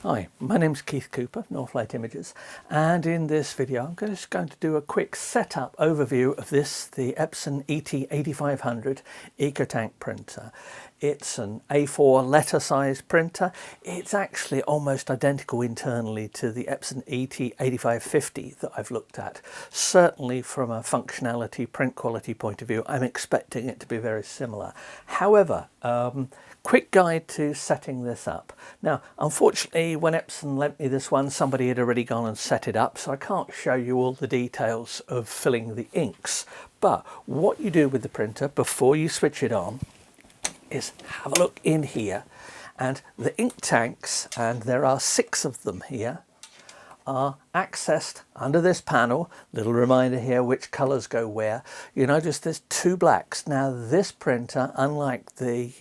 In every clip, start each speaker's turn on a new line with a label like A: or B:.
A: Hi, my name's Keith Cooper, Northlight Images, and in this video I'm just going to do a quick setup overview of the Epson ET-8500 EcoTank printer. It's an A4 letter size printer. It's actually almost identical internally to the Epson ET-8550 that I've looked at. Certainly from a functionality, print quality point of view, I'm expecting it to be very similar. However, quick guide to setting this up. Now, unfortunately, when Epson lent me this one, somebody had already gone and set it up, so I can't show you all the details of filling the inks. But what you do with the printer before you switch it on is have a look in here, and the ink tanks, and there are 6 of them here, are accessed under this panel. Little reminder here which colours go where. You notice there's 2 blacks. Now this printer, unlike the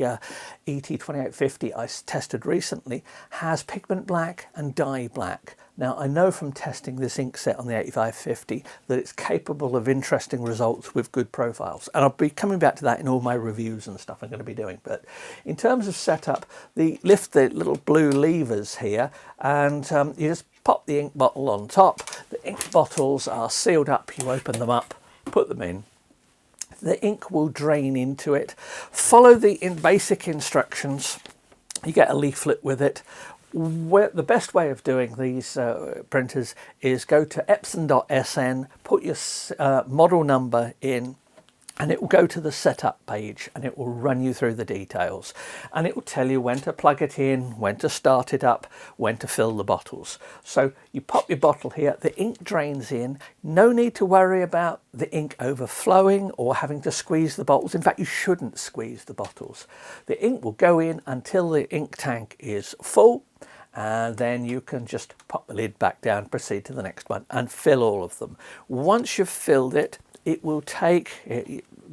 A: ET-8550 I tested recently, has pigment black and dye black. Now I know from testing this ink set on the 8550 that it's capable of interesting results with good profiles, and I'll be coming back to that in all my reviews and stuff I'm going to be doing. But in terms of setup, lift the little blue levers here, and you just pop the ink bottle on top. The ink bottles are sealed up. You open them up, put them in. The ink will drain into it. Follow the basic instructions. You get a leaflet with it. The best way of doing these printers is go to epson.sn, put your model number in, and it will go to the setup page and it will run you through the details, and it will tell you when to plug it in, when to start it up, when to fill the bottles. So you pop your bottle here, the ink drains in. No need to worry about the ink overflowing or having to squeeze the bottles. In fact, you shouldn't squeeze the bottles. The ink will go in until the ink tank is full, and then you can just pop the lid back down, proceed to the next one and fill all of them. Once you've filled it, it will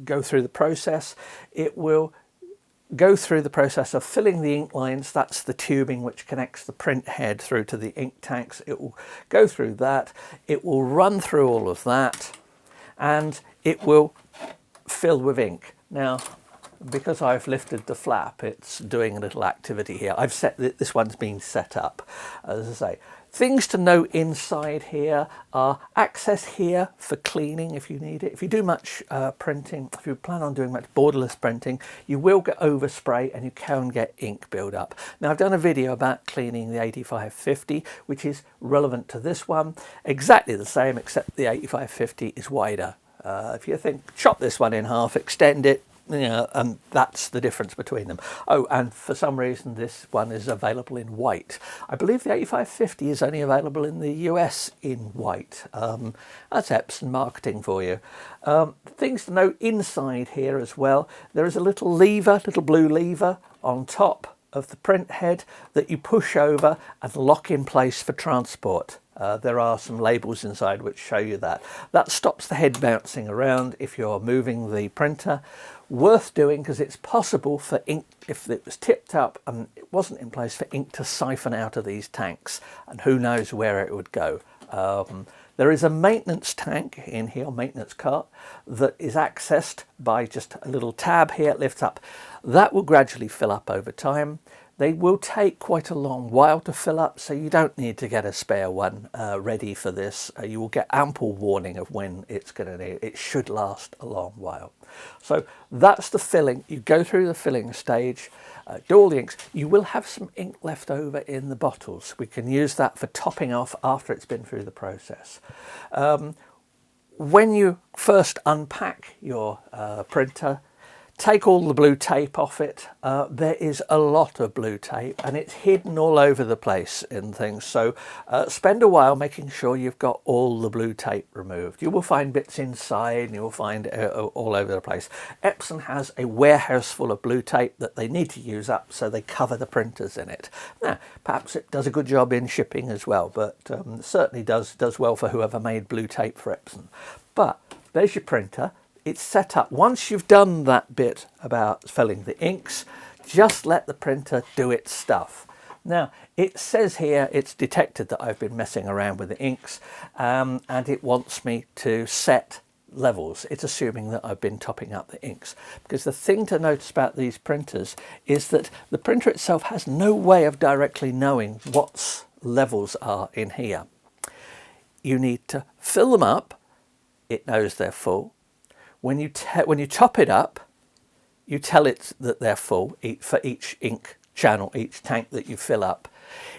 A: go through the process. It will go through the process of filling the ink lines. That's the tubing which connects the print head through to the ink tanks. It will go through that. It will run through all of that, and it will fill with ink. Now, because I've lifted the flap, it's doing a little activity here. I've set this one's been set up, as I say. Things to note inside here are access here for cleaning if you need it. If you do much printing, if you plan on doing much borderless printing, you will get overspray and you can get ink build up. Now, I've done a video about cleaning the 8550, which is relevant to this one. Exactly the same, except the 8550 is wider. If you think, chop this one in half, extend it, and that's the difference between them. Oh, and for some reason this one is available in white. I believe the 8550 is only available in the US in white. That's Epson marketing for you. Things to note inside here as well. There is a little lever, little blue lever on top of the print head that you push over and lock in place for transport. There are some labels inside which show you that. That stops the head bouncing around if you're moving the printer. Worth doing, because it's possible for ink, if it was tipped up and it wasn't in place, for ink to siphon out of these tanks, and who knows where it would go. There is a maintenance tank in here, maintenance cart, that is accessed by just a little tab here. It lifts up. That will gradually fill up over time. They will take quite a long while to fill up, so you don't need to get a spare one ready for this. You will get ample warning of when it's going to need. It should last a long while. So that's the filling. You go through the filling stage, do all the inks. You will have some ink left over in the bottles. We can use that for topping off after it's been through the process. When you first unpack your printer, take all the blue tape off it. There is a lot of blue tape and it's hidden all over the place in things. So spend a while making sure you've got all the blue tape removed. You will find bits inside and you will find all over the place. Epson has a warehouse full of blue tape that they need to use up, so they cover the printers in it. Now, perhaps it does a good job in shipping as well, but certainly does well for whoever made blue tape for Epson. But there's your printer. It's set up. Once you've done that bit about filling the inks, just let the printer do its stuff. Now, it says here it's detected that I've been messing around with the inks, and it wants me to set levels, it's assuming that I've been topping up the inks. Because the thing to notice about these printers is that the printer itself has no way of directly knowing what levels are in here. You need to fill them up, it knows they're full. When you top it up, you tell it that they're full for each ink channel, each tank that you fill up.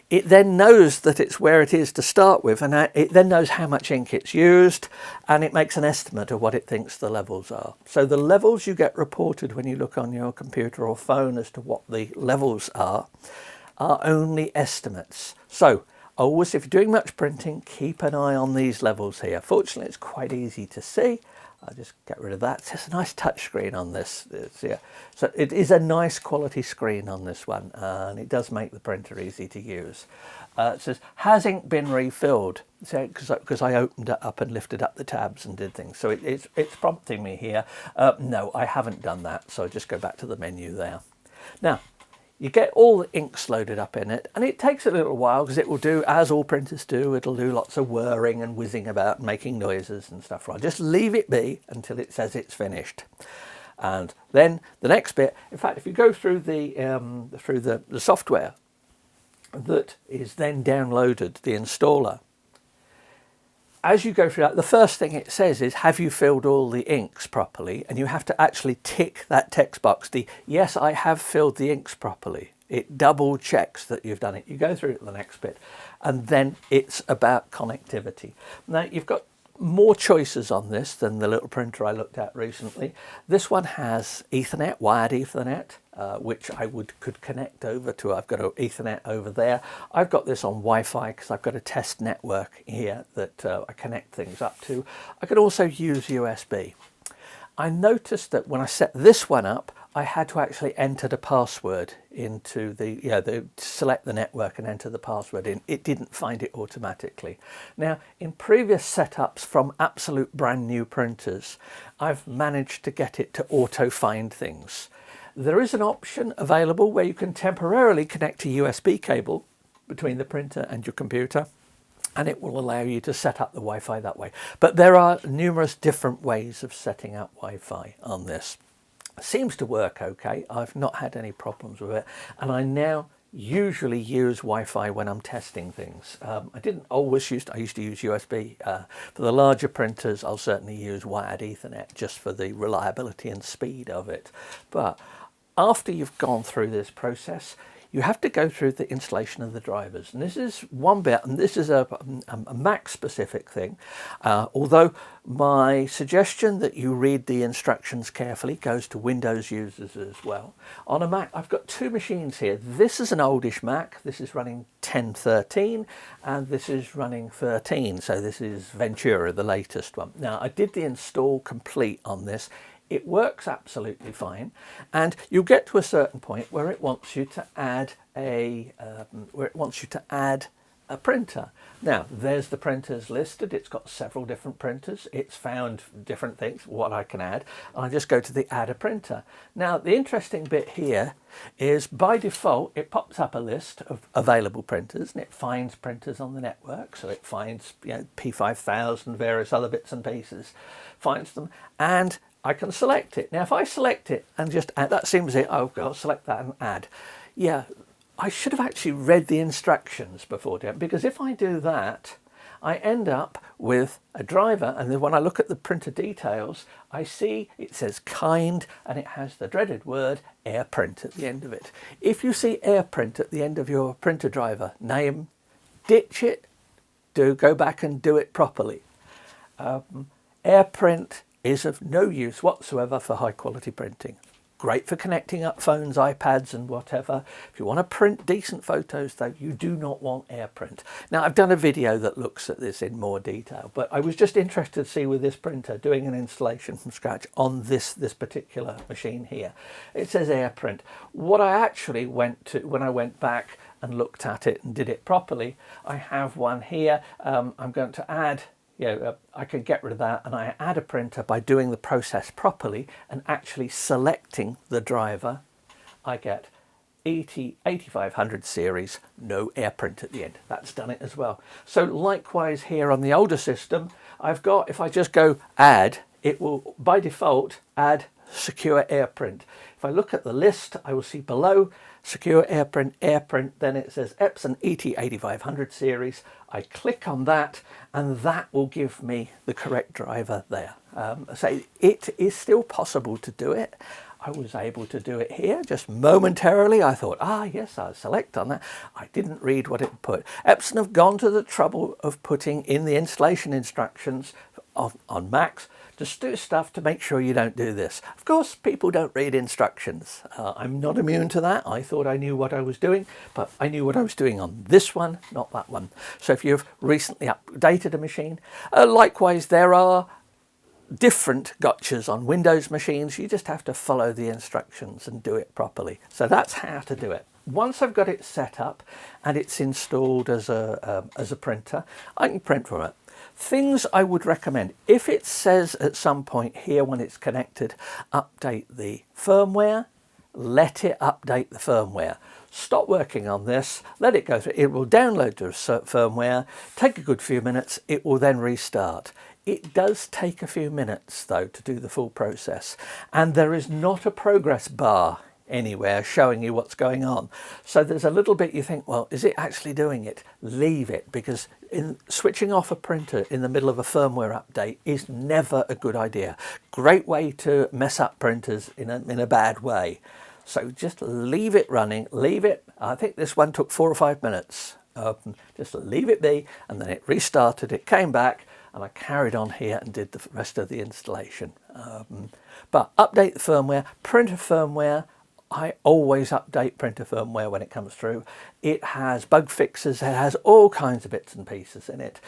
A: It then knows that it's where it is to start with, and it then knows how much ink it's used, and it makes an estimate of what it thinks the levels are. So the levels you get reported when you look on your computer or phone as to what the levels are only estimates. So always, if you're doing much printing, keep an eye on these levels here. Fortunately, it's quite easy to see. I'll just get rid of that. It's a nice touch screen on this. Yeah. So it is a nice quality screen on this one, and it does make the printer easy to use. It says, has ink been refilled? So, because I opened it up and lifted up the tabs and did things. So it's prompting me here. No, I haven't done that. So I just go back to the menu there. Now, you get all the inks loaded up in it, and it takes a little while because it will do, as all printers do, it'll do lots of whirring and whizzing about and making noises and stuff. Right, just leave it be until it says it's finished. And then the next bit, in fact, if you go through the software that is then downloaded, the installer, as you go through that, the first thing it says is, have you filled all the inks properly? And you have to actually tick that text box, the yes, I have filled the inks properly. It double checks that you've done it. You go through the next bit, and then it's about connectivity. Now, you've got more choices on this than the little printer I looked at recently. This one has Ethernet, wired Ethernet, which I could connect over to. I've got an Ethernet over there. I've got this on Wi-Fi because I've got a test network here that I connect things up to. I could also use USB. I noticed that when I set this one up, I had to actually enter the password into select the network and enter the password in. It didn't find it automatically. Now, in previous setups from absolute brand new printers, I've managed to get it to auto find things. There is an option available where you can temporarily connect a USB cable between the printer and your computer, and it will allow you to set up the Wi-Fi that way. But there are numerous different ways of setting up Wi-Fi on this. Seems to work okay. I've not had any problems with it, and I now usually use Wi-Fi when I'm testing things. I didn't always I used to use USB. For the larger printers, I'll certainly use wired Ethernet just for the reliability and speed of it. But after you've gone through this process, you have to go through the installation of the drivers. And this is one bit, and this is a Mac specific thing. Although my suggestion that you read the instructions carefully goes to Windows users as well. On a Mac, I've got two machines here. This is an oldish Mac. This is running 10.13, and this is running 13. So this is Ventura, the latest one. Now, I did the install complete on this. It works absolutely fine, and you'll get to a certain point where it wants you to add a printer. Now, there's the printers listed. It's got several different printers. It's found different things, what I can add. I just go to the add a printer. Now, the interesting bit here is by default, it pops up a list of available printers, and it finds printers on the network. So it finds, P5000, various other bits and pieces, finds them, and I can select it. Now, if I select it and just add, that seems it, oh, I'll select that and add. Yeah, I should have actually read the instructions before doing it, because if I do that, I end up with a driver, and then when I look at the printer details, I see it says kind, and it has the dreaded word AirPrint at the end of it. If you see AirPrint at the end of your printer driver name, ditch it, go back and do it properly. AirPrint is of no use whatsoever for high quality printing. Great for connecting up phones, iPads and whatever. If you want to print decent photos though, you do not want AirPrint. Now, I've done a video that looks at this in more detail, but I was just interested to see with this printer doing an installation from scratch on this particular machine here. It says AirPrint. What I actually went to when I went back and looked at it and did it properly, I have one here. I'm going to add, I can get rid of that, and I add a printer by doing the process properly and actually selecting the driver. I get ET-8500 series, no AirPrint at the end. That's done it as well. So likewise here on the older system, I've got, if I just go add it will by default add secure AirPrint. If I look at the list, I will see below secure AirPrint, then it says Epson ET-8500 series. I click on that and that will give me the correct driver there. So it is still possible to do it. I was able to do it here just momentarily. I thought, yes, I'll select on that. I didn't read what it put. Epson have gone to the trouble of putting in the installation instructions on Macs to do stuff to make sure you don't do this. Of course, people don't read instructions. I'm not immune to that. I thought I knew what I was doing, but I knew what I was doing on this one, not that one. So if you've recently updated a machine, likewise, there are different gotchas on Windows machines. You just have to follow the instructions and do it properly. So that's how to do it. Once I've got it set up and it's installed as a printer, I can print from it. Things I would recommend, if it says at some point here when it's connected, update the firmware, let it update the firmware. Stop working on this, let it go through. It will download the firmware, take a good few minutes, it will then restart. It does take a few minutes though to do the full process, and there is not a progress bar anywhere showing you what's going on. So there's a little bit you think, well, is it actually doing it? Leave it, because switching off a printer in the middle of a firmware update is never a good idea. Great way to mess up printers in a bad way. So just leave it running, leave it. I think this one took 4 or 5 minutes. Just leave it be, and then it restarted, it came back, and I carried on here and did the rest of the installation. But update the firmware, printer firmware. I always update printer firmware when it comes through. It has bug fixes, it has all kinds of bits and pieces in it.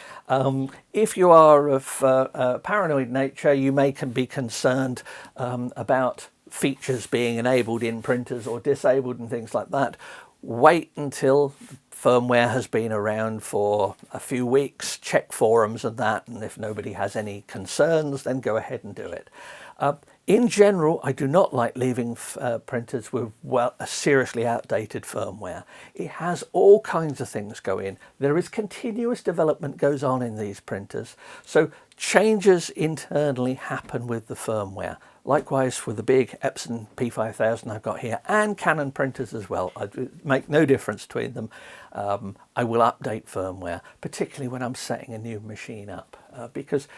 A: If you are of paranoid nature, you may be concerned about features being enabled in printers or disabled and things like that. Wait until firmware has been around for a few weeks, check forums and that, and if nobody has any concerns, then go ahead and do it. In general, I do not like leaving printers with seriously outdated firmware. It has all kinds of things go in. There is continuous development goes on in these printers, so changes internally happen with the firmware. Likewise for the big Epson P5000 I've got here, and Canon printers as well. I make no difference between them. I will update firmware, particularly when I'm setting a new machine up, because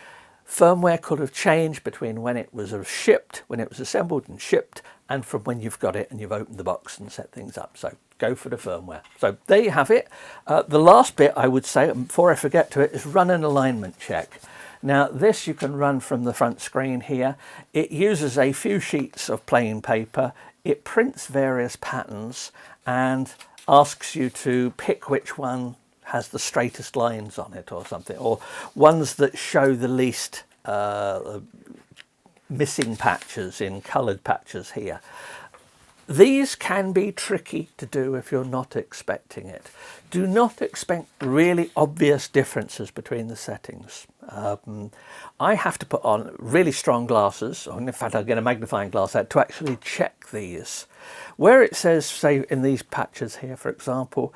A: firmware could have changed between when it was shipped, when it was assembled and shipped, and from when you've got it and you've opened the box and set things up. So go for the firmware. So there you have it. The last bit I would say, before I forget to it, is run an alignment check. Now this you can run from the front screen here. It uses a few sheets of plain paper. It prints various patterns and asks you to pick which one has the straightest lines on it or something, or ones that show the least missing patches in coloured patches here. These can be tricky to do if you're not expecting it. Do not expect really obvious differences between the settings. I have to put on really strong glasses, or in fact I'll get a magnifying glass out to actually check these. Where it says, say in these patches here for example,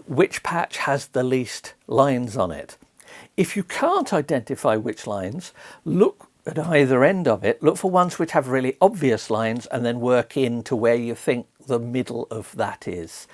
A: which patch has the least lines on it. If you can't identify which lines, look at either end of it, look for ones which have really obvious lines and then work into where you think the middle of that is.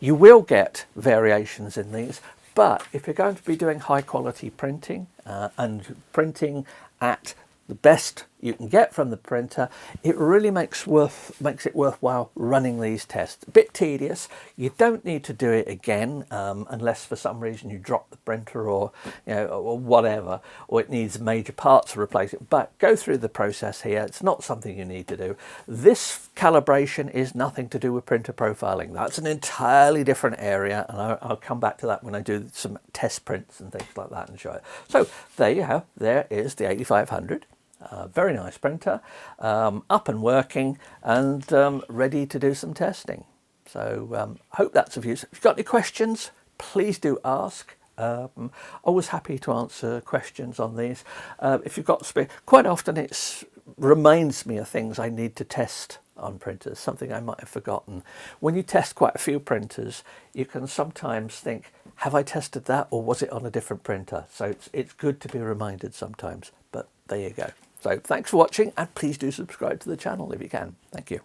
A: You will get variations in these, but if you're going to be doing high quality printing and printing at the best you can get from the printer, it really makes it worthwhile running these tests. A bit tedious. You don't need to do it again unless for some reason you drop the printer or or whatever, or it needs major parts to replace it. But go through the process here. It's not something you need to do. This calibration is nothing to do with printer profiling. That's an entirely different area, and I'll come back to that when I do some test prints and things like that and show it. So there you have. There is the 8500. Very nice printer, up and working and ready to do some testing. So hope that's of use. If you've got any questions, please do ask. Always happy to answer questions on these. If you've got quite often it reminds me of things I need to test on printers, something I might have forgotten. When you test quite a few printers, you can sometimes think, have I tested that or was it on a different printer? So it's good to be reminded sometimes. But there you go. So thanks for watching, and please do subscribe to the channel if you can. Thank you.